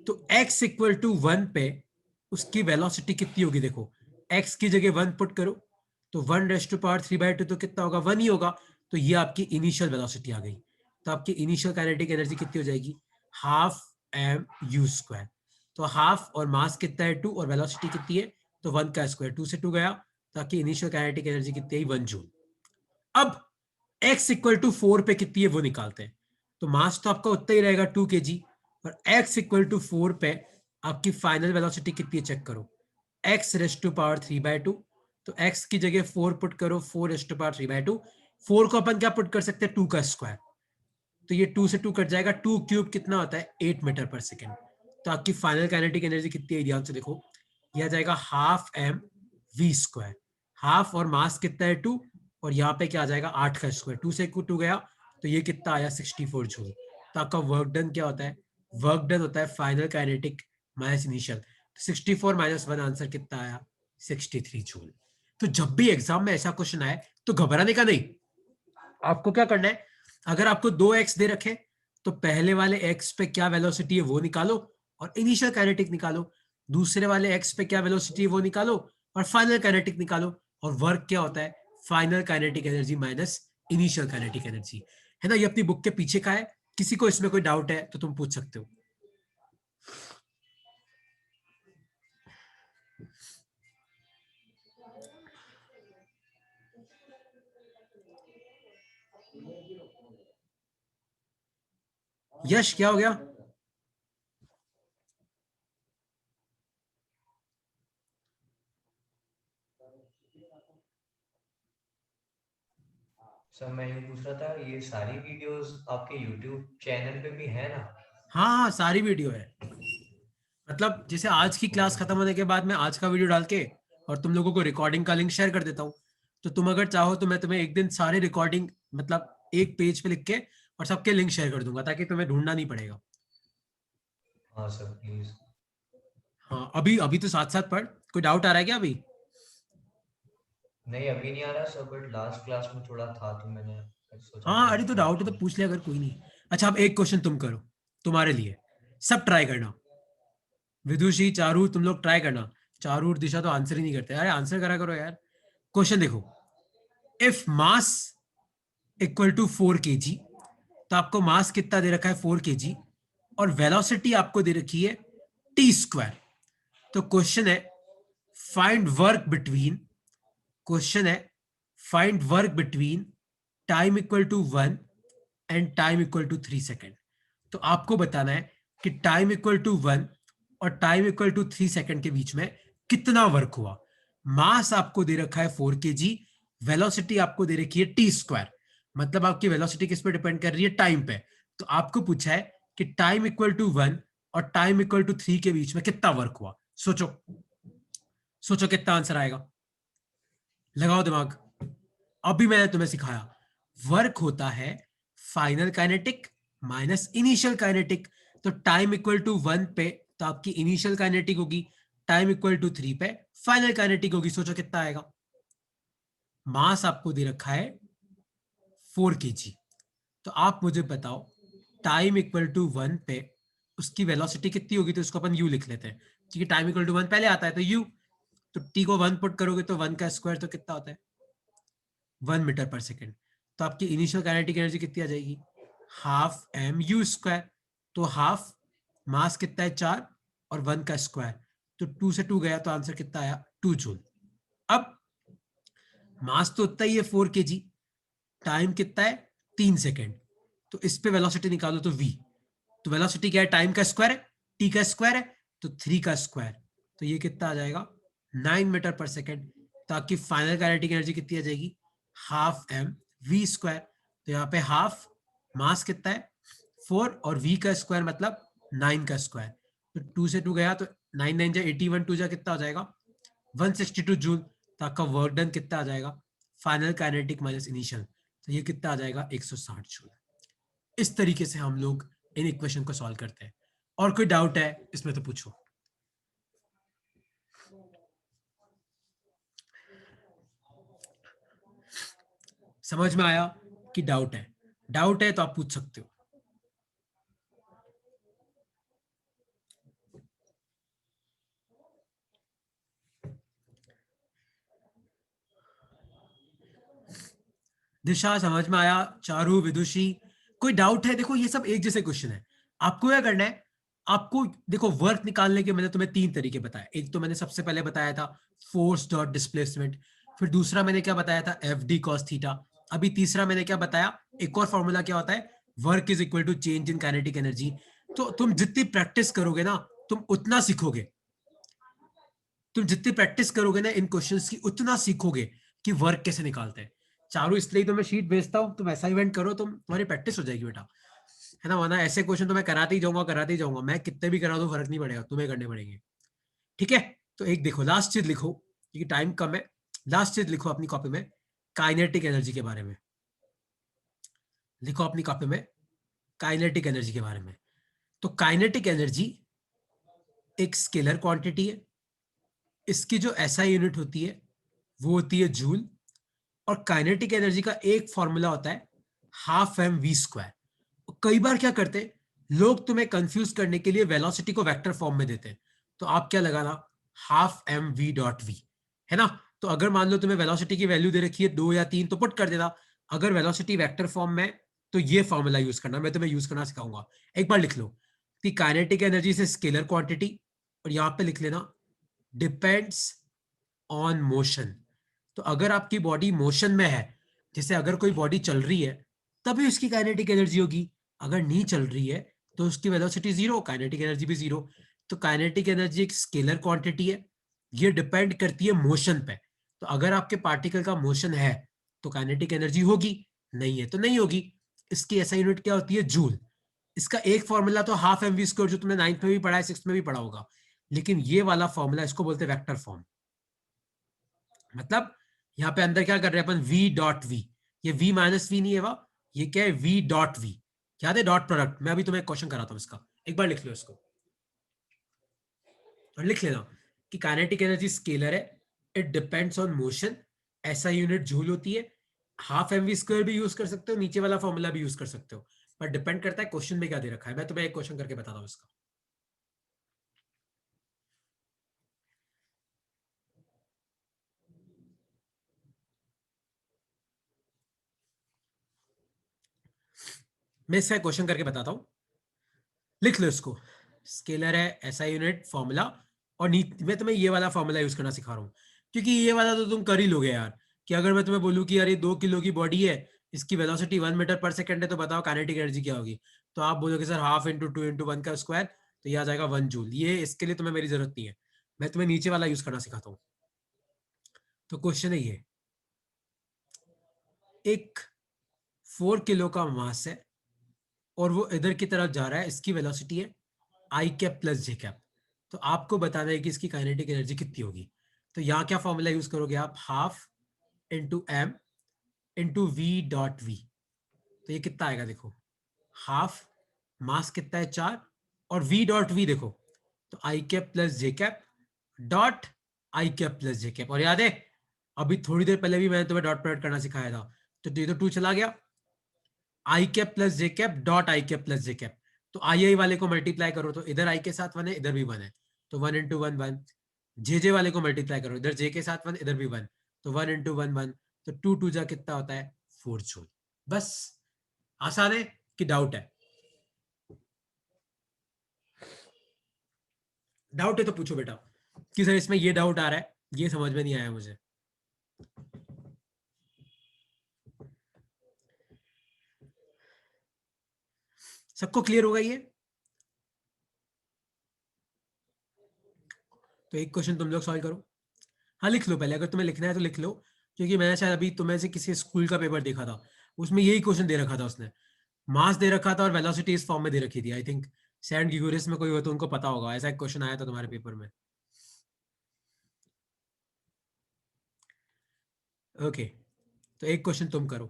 S1: तो x इक्वल टू 1 पे उसकी वेलोसिटी कितनी होगी, देखो x की जगह 1 पुट करो, तो 1 रेस्ट टू पावर 3 by 2 तो कितना होगा, 1 ही होगा। तो ये आपकी इनिशियल वेलोसिटी आ गई। तो आपकी इनिशियल काइनेटिक एनर्जी कितनी हो जाएगी, हाफ एम यू स्क्वायर। तो हाफ और मास कितना है 2 और वेलोसिटी कितनी है, तो 1 का स्क्वायर, 2 से 2 गया, तो आपकी इनिशियल काइनेटिक एनर्जी कितनी है, 1 जूल। अब x इक्वल टू 4 पे कितनी है वो निकालते हैं। तो मास तो आपका उतना ही रहेगा 2 kg, और x इक्वल टू 4 पे आपकी फाइनल वेलोसिटी कितनी है चेक करो, x raised to power 3 by 2। तो x की जगह 4 पुट करो, 4 रेस्ट टू पावर 3 by 2। 4 को अपन क्या पुट कर सकते हैं, 2 का स्क्वायर। तो ये 2 से 2 कट जाएगा, 2 क्यूब कितना होता है, 8 मीटर पर सेकेंड। तो आपकी फाइनल काइनेटिक एनर्जी कितनी है, ध्यान से देखो, यह जाएगा half m v square. Half और मास कितना है 2, और यहाँ पे क्या आ जाएगा 8 का स्क्वायर, 2 से 2 गया, तो ये कितना आया 64 जूल। तो आपका वर्क डन क्या होता है, वर्क डन होता है final kinetic minus initial. 64 minus 1 answer कितना आया, 63 जूल। तो जब भी एग्जाम में ऐसा क्वेश्चन आए तो घबराने का नहीं, आपको क्या करना है, अगर आपको 2x दे रखे तो पहले वाले x पे क्या वेलोसिटी है वो निकालो और इनिशियल काइनेटिक निकालो, दूसरे वाले x पे क्या वेलोसिटी है वो निकालो और फाइनल काइनेटिक निकालो। और वर्क क्या होता है, final kinetic energy minus initial kinetic energy, है ना। ये अपनी बुक के पीछे का है, किसी को इसमें कोई डाउट है तो तुम पूछ सकते हो। यश क्या हो गया,
S2: सर मैं ये पूछ रहा था, ये सारी वीडियोस आपके यूट्यूब चैनल पे भी है ना?
S1: हाँ हाँ सारी वीडियो है। मतलब जैसे आज की क्लास खत्म होने के बाद मैं आज का वीडियो डाल के और तुम लोगों को रिकॉर्डिंग का लिंक शेयर कर देता हूँ। तो तुम अगर चाहो तो मैं तुम्हें एक दिन सारे रिकॉर्डिंग मतलब एक पेज पे लिख के और सबके लिंक शेयर कर दूंगा, ताकि तुम्हें ढूंढना नहीं पड़ेगा।
S2: हाँ सर प्लीज।
S1: हाँ अभी अभी तो साथ साथ पढ़, कोई डाउट आ रहा है क्या अभी।
S2: नहीं अभी नहीं आ रहा सर, बट लास्ट क्लास में थोड़ा था तो मैंने सोचा
S1: हाँ
S2: कि
S1: अरे तो
S2: आपको
S1: डाउट है तो
S2: पूछ।
S1: पूछ ले, अगर कोई नहीं। अच्छा अब एक क्वेश्चन तुम करो, तुम्हारे लिए सब ट्राई करना। विदुषी चारू तुम लोग ट्राई करना। चारू और दिशा तो आंसर ही नहीं करते, अरे आंसर करा करो यार। क्वेश्चन देखो, if mass equal to 4 kg, तो आपको मास कितना दे रखा है 4 kg, और वेलोसिटी आपको दे रखी है टी स्क्वायर। तो क्वेश्चन है, फाइंड वर्क बिटवीन, क्वेश्चन है find work between time equal to 1 and time equal to 3 second. तो आपको बताना है कि टाइम इक्वल टू 1 और टाइम इक्वल टू 3 सेकेंड के बीच में कितना वर्क हुआ। मास आपको दे रखा है 4 kg, वेलोसिटी आपको दे रखी है टी स्क्वायर। मतलब आपकी वेलोसिटी किस पे डिपेंड कर रही है, टाइम पे। तो आपको पूछा है कि टाइम इक्वल टू 1 और टाइम इक्वल टू 3 के बीच में कितना वर्क हुआ। सोचो सोचो कितना आंसर आएगा, लगाओ दिमाग। अभी मैंने तुम्हें सिखाया, वर्क होता है final kinetic minus initial kinetic. तो टाइम इक्वल टू 1 पे तो आपकी इनिशियल काइनेटिक होगी, टाइम इक्वल टू 3 पे फाइनल काइनेटिक होगी। सोचो कितना आएगा। मास आपको दे रखा है 4 kg, तो आप मुझे बताओ टाइम इक्वल टू 1 पे उसकी वेलोसिटी कितनी होगी। तो इसको अपन यू लिख लेते हैं, क्योंकि टाइम इक्वल टू 1 पहले आता है तो u, तो t को 1 पुट करोगे तो 1 का स्क्वायर तो कितना होता है 1 मीटर पर सेकेंड। तो आपकी इनिशियल काइनेटिक एनर्जी कितनी आ जाएगी हाफ एम यू स्क्वायर। तो हाफ मास कितना है 4 और 1 का स्क्वायर, तो 2 से 2 गया तो आंसर कितना आया 2 जूल। अब मास तो उतना ही है 4 kg, टाइम कितना है 3 सेकेंड, तो इस पे वेलोसिटी निकालो तो v, तो वेलोसिटी क्या है टाइम का स्क्वायर है, t का स्क्वायर है, तो 3 का स्क्वायर, तो ये कितना आ जाएगा 9 मीटर पर सेकेंड। तो आपकी फाइनल काइनेटिक एनर्जी कितनी आ जाएगी हाफ एम वी स्क्वायर। तो यहाँ पे हाफ मास कितना है 4 और v का स्क्वायर मतलब 9 का स्क्वायर, तो 2 से 2 गया तो 9 9 जा 81, 2 जा कितना हो जाएगा 162 जूल। तो आपका वर्क डन कितना आ जाएगा फाइनल काइनेटिक माइनस इनिशियल, तो ये कितना आ जाएगा 160 जूल। इस तरीके से हम लोग इन इक्वेशन को सॉल्व करते हैं। और कोई डाउट है इसमें तो पूछो। समझ में आया कि डाउट है? डाउट है तो आप पूछ सकते हो। दिशा समझ में आया? चारू, विदुषी, कोई डाउट है? देखो ये सब एक जैसे क्वेश्चन है। आपको क्या करना है, आपको देखो वर्क निकालने के मैंने तुम्हें 3 तरीके बताए। एक तो मैंने सबसे पहले बताया था फोर्स डॉट डिस्प्लेसमेंट, फिर दूसरा मैंने क्या बताया था एफ डी कॉस थीटा, अभी तीसरा मैंने क्या बताया, एक और फॉर्मूला क्या होता है work is equal to change in kinetic energy. तो तुम जितनी प्रैक्टिस करोगे ना तुम उतना सीखोगे, तुम जितनी प्रैक्टिस करोगे ना इन क्वेश्चंस की उतना सीखोगे कि वर्क कैसे निकालते हैं। चारों इसलिए तो मैं शीट भेजता हूँ, तुम असाइनमेंट करो, तुम तुम्हारी प्रैक्टिस हो जाएगी बेटा, है ना। वरना ऐसे क्वेश्चन तो मैं कराते ही जाऊंगा, मैं कितने भी करा दूं फर्क नहीं पड़ेगा, तुम्हें करने पड़ेंगे। ठीक है, तो एक देखो लास्ट चीज लिखो क्योंकि टाइम कम है। लास्ट चीज लिखो अपनी कॉपी में काइनेटिक एनर्जी के बारे में, लिखो अपनी कॉपी में काइनेटिक एनर्जी के बारे में। तो काइनेटिक एनर्जी एक स्केलर क्वांटिटी है, इसकी जो एसआई यूनिट होती है वो होती है जूल, और काइनेटिक एनर्जी का एक फॉर्मूला होता है हाफ एम वी स्क्वायर। कई बार क्या करते हैं लोग तुम्हें कंफ्यूज करने के लिए वेलोसिटी को वेक्टर फॉर्म में देते हैं, तो आप क्या लगाना half m v dot v, है ना। तो अगर मान लो तुम्हें वेलोसिटी की वैल्यू दे रखी है 2 या 3 तो पुट कर देना, अगर वेलोसिटी वेक्टर फॉर्म में तो ये फॉर्मूला यूज करना, मैं तुम्हें यूज करना सिखाऊंगा। एक बार लिख लो कि काइनेटिक एनर्जी से स्केलर क्वांटिटी, और यहां पे लिख लेना डिपेंड्स ऑन मोशन। तो अगर आपकी बॉडी मोशन में है, जैसे अगर कोई बॉडी चल रही है तभी उसकी काइनेटिक एनर्जी होगी, अगर नहीं चल रही है तो उसकी वेलोसिटी जीरो, काइनेटिक एनर्जी भी जीरो। तो काइनेटिक एनर्जी एक स्केलर क्वांटिटी है, ये डिपेंड करती है मोशन पे। तो अगर आपके पार्टिकल का मोशन है तो काइनेटिक एनर्जी होगी, नहीं है तो नहीं होगी। इसकी ऐसा यूनिट क्या होती है जूल। इसका एक फॉर्मूला तो हाफ एम वी स्क्वायर जो तुमने 9th में भी पढ़ा है 6th में भी पढ़ा होगा, लेकिन ये वाला फॉर्मूला इसको बोलते हैं वेक्टर फॉर्म। मतलब यहाँ पे अंदर क्या कर रहे हैं अपन v डॉट वी, ये v माइनस वी नहीं है वाह, ये क्या है v डॉट वी, याद है डॉट प्रोडक्ट। मैं अभी तुम्हें क्वेश्चन कराता हूँ इसका, एक बार लिख लो इसको और लिख लेना कि काइनेटिक एनर्जी स्केलर है, इट डिपेंड्स ऑन मोशन, ऐसा यूनिट जूल होती है। हाफ एम वी स्क्वायर भी यूज कर सकते हो, नीचे वाला फॉर्मूला भी यूज कर सकते हो, पर डिपेंड करता है क्वेश्चन में क्या दे रखा है। मैं तुम्हें एक क्वेश्चन करके बताता हूँ इसका। मैं इसका क्वेश्चन करके बताता हूँ, लिख लो इसको। स्केलर है ऐसा यूनिट फॉर्मूला, और मैं तुम्हें ये वाला फॉर्मूला यूज करना सिखा रहा हूँ, क्योंकि ये वाला तो तुम कर ही लोगे यार। कि अगर मैं तुम्हें बोलूँ कि यार ये 2 किलो की बॉडी है, इसकी वेलोसिटी 1 मीटर पर सेकंड है, तो बताओ काइनेटिक एनर्जी क्या होगी। तो आप बोलोगे सर हाफ इंटू 2 इंटू 1 का स्क्वायर, तो ये आ जाएगा 1 जूल। ये इसके लिए तुम्हें मेरी जरूरत नहीं है, मैं तुम्हें नीचे वाला यूज करना सिखाता हूँ। तो क्वेश्चन है ये, एक 4 किलो का मास है और वो इधर की तरफ जा रहा है, इसकी वेलोसिटी है आई कैप प्लस जे कैप। तो आपको बताना है कि इसकी काइनेटिक एनर्जी कितनी होगी। तो यहाँ क्या फॉर्मूला यूज करोगे आप, half into m into v dot v. तो ये कितना आएगा देखो, हाफ मास कितना है 4, और v डॉट वी देखो तो i cap plus j cap dot i cap plus j cap. और याद है अभी थोड़ी देर पहले भी मैंने तुम्हें डॉट प्रोडक्ट करना सिखाया था, तो ये तो 2 चला गया, i cap plus j cap dot i cap plus j cap. तो आई वाले को मल्टीप्लाई करो तो इधर आई के साथ 1 है, इधर भी 1 है, तो 1 into 1 1, जे वाले को मल्टीप्लाई करो, इधर जे के साथ 1, इधर भी 1, तो 1 into 1 1, तो 2 2 जा कितना होता है 4 जूल। बस, आसान है कि डाउट है? डाउट है तो पूछो बेटा कि सर इसमें ये डाउट आ रहा है, ये समझ में नहीं आया मुझे। सबको क्लियर होगा ये? तो एक क्वेश्चन तुम लोग सॉल्व करो। हाँ लिख लो पहले, अगर तुम्हें लिखना है तो लिख लो, क्योंकि मैंने शायद अभी तुम्हें से किसी स्कूल का पेपर देखा था, उसमें यही क्वेश्चन दे रखा था, उसने मास दे रखा था और वेलोसिटी इस फॉर्म में दे रखी थी। आई थिंक सेंट ग्रिगोरियस में कोई हो तो उनको पता होगा, ऐसा एक क्वेश्चन आया था तुम्हारे पेपर में। ओके, तो एक क्वेश्चन तुम करो।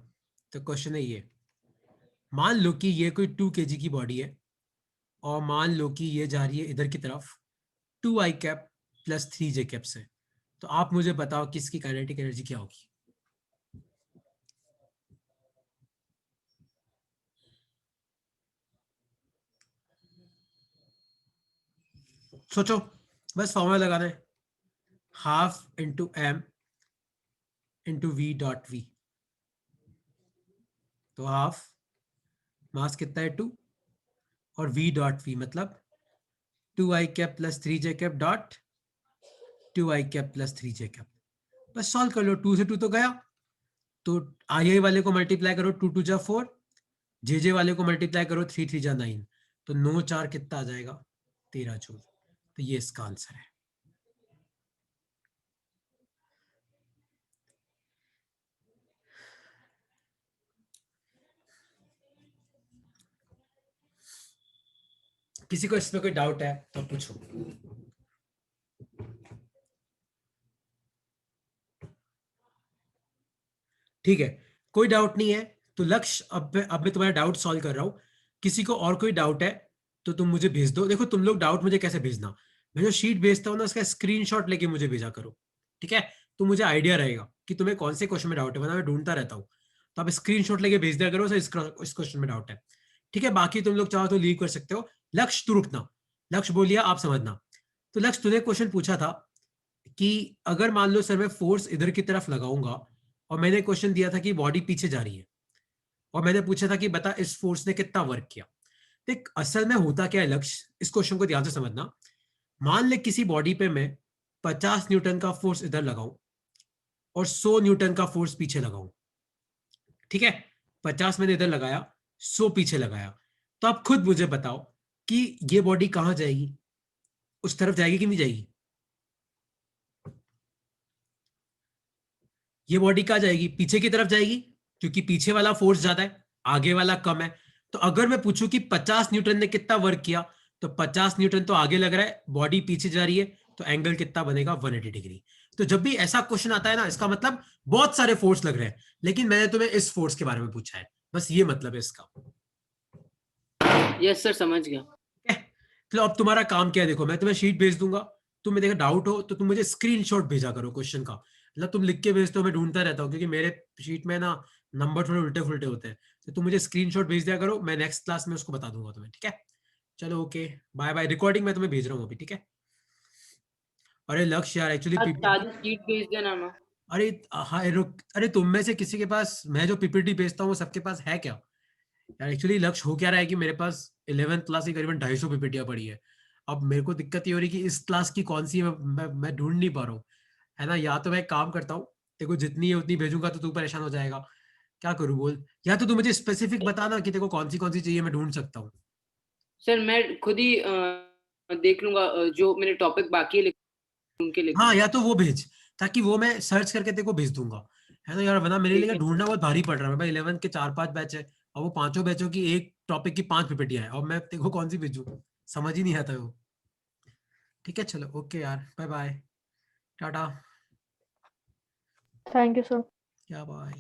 S1: तो क्वेश्चन है ये, मान लो कि ये कोई 2 kg की बॉडी है और मान लो कि ये जा रही है इधर की तरफ 2i cap plus 3j cap से, तो आप मुझे बताओ कि इसकी काइनेटिक एनर्जी क्या होगी? सोचो, बस फॉर्मूला लगाना है, half into m into v dot v. तो हाफ मास कितना है 2 और v डॉट वी मतलब 2i cap plus 3j cap dot 2i cap plus 3j cap. बस सॉल्व कर लो, 2 से 2 तो गया, तो आई वाले को मल्टीप्लाई करो, 2 2 जा 4, जे वाले को मल्टीप्लाई करो, 3 3 जा 9, तो 9 4 कितना आ जाएगा 13 जूल। तो ये इसका आंसर है। किसी को इसमें कोई डाउट है तो पूछो। ठीक है, कोई डाउट नहीं है तो लक्ष्य, अब मैं तुम्हारा डाउट सॉल्व कर रहा हूं। किसी को और कोई डाउट है तो तुम मुझे भेज दो। देखो तुम लोग डाउट मुझे कैसे भेजना, मैं जो शीट भेजता हूँ ना उसका स्क्रीनशॉट लेके मुझे भेजा करो, ठीक है? तो मुझे आइडिया रहेगा कि तुम्हें कौन से क्वेश्चन में डाउट है, वरना मैं ढूंढता रहता हूँ। तो आप स्क्रीनशॉट लेके भेज दिया करो सर इस क्वेश्चन में डाउट है, ठीक है? बाकी तुम लोग चाहो तो लीव कर सकते हो। लक्ष्य तू रुकना, लक्ष्य बोलिए आप समझना। तो लक्ष्य तूने क्वेश्चन पूछा था कि अगर मान लो सर मैं फोर्स इधर की तरफ लगाऊंगा और मैंने क्वेश्चन दिया था कि बॉडी पीछे जा रही है और मैंने पूछा था कि बता इस फोर्स ने कितना वर्क किया। देख असल में होता क्या है लक्ष्य, इस क्वेश्चन को ध्यान से समझना। मान ले किसी बॉडी पे मैं 50 न्यूटन का फोर्स इधर लगाऊं और 100 न्यूटन का फोर्स पीछे लगाऊं, ठीक है? 50 मैंने इधर लगाया, 100 पीछे लगाया, तो आप खुद मुझे बताओ कि ये बॉडी कहां जाएगी, उस तरफ जाएगी कि नहीं जाएगी? ये बॉडी कहां जाएगी? पीछे की तरफ जाएगी, क्योंकि पीछे वाला फोर्स ज्यादा है, आगे वाला कम है। तो अगर मैं पूछूं कि 50 न्यूटन ने कितना वर्क किया, तो 50 न्यूटन तो आगे लग रहा है, बॉडी पीछे जा रही है, तो एंगल कितना बनेगा 180 डिग्री। तो जब भी ऐसा क्वेश्चन आता है ना, इसका मतलब बहुत सारे फोर्स लग रहे हैं, लेकिन मैंने तुम्हें इस फोर्स के बारे में पूछा है, बस ये मतलब है इसका।
S3: यस सर, समझ गया।
S1: तो अब तुम्हारा काम क्या है, देखो मैं तुम्हें शीट भेज दूंगा, तुम्हें देखो डाउट हो तो तुम मुझे स्क्रीनशॉट भेजा करो क्वेश्चन का, मतलब तुम लिख के भेजते हो, मैं ढूंढता रहता हूँ क्योंकि मेरे शीट में ना नंबर थोड़े उल्टे फुलटे होते हैं। तो तुम मुझे स्क्रीनशॉट भेज दिया करो, मैं नेक्स्ट क्लास में उसको बता दूंगा तुम्हें, ठीक है? चलो ओके, बाय बाय। रिकॉर्डिंग मैं तुम्हें भेज रहा हूँ अभी, ठीक है? अरे लक्ष्य यार, एक्चुअली
S3: आज
S1: पीपीटी,
S3: ताज़ी शीट भेज देना ना।
S1: अरे हाँ रुक, अरे तुम में से किसी के पास मैं जो पीपीटी भेजता हूँ वो सबके पास है क्या यार? एक्चुअली लक्ष्य हो क्या रहा है कि मेरे पास 11th क्लास की करीबन 250 पीपीटियां पड़ी है। अब मेरे को दिक्कत ये हो रही है कि इस क्लास की कौन सी है, मैं ढूंढ नहीं पा रहा हूँ, है ना? या तो मैं एक काम करता हूँ, देखो जितनी है उतनी भेजूंगा तो तू परेशान हो जाएगा, क्या करूँ बोल? या तो तू मुझे स्पेसिफिक बताना कि देखो कौन सी चाहिए, मैं ढूंढ सकता हूँ।
S3: सर मैं खुद ही देख लूंगा, जो मेरे टॉपिक बाकी है उनके लिख
S1: हाँ,
S3: दूंगा।
S1: या तो वो भेज, ताकि वो मैं सर्च करके तेरे को भेज दूंगा, है ना यार? वरना मेरे
S3: ठीक
S1: लिए
S3: है।
S1: ढूंढना बहुत भारी पड़ रहा है भाई। 11th के 4 5 बैच है और वो पांचों बैचों की एक टॉपिक की 5 पीपीटियां है, और मैं तेरे को कौन सी भेजूं, समझ ही नहीं आता वो। ठीक है चलो ओके यार, bye bye, tata.
S4: Thank you sir.
S1: क्या बाय।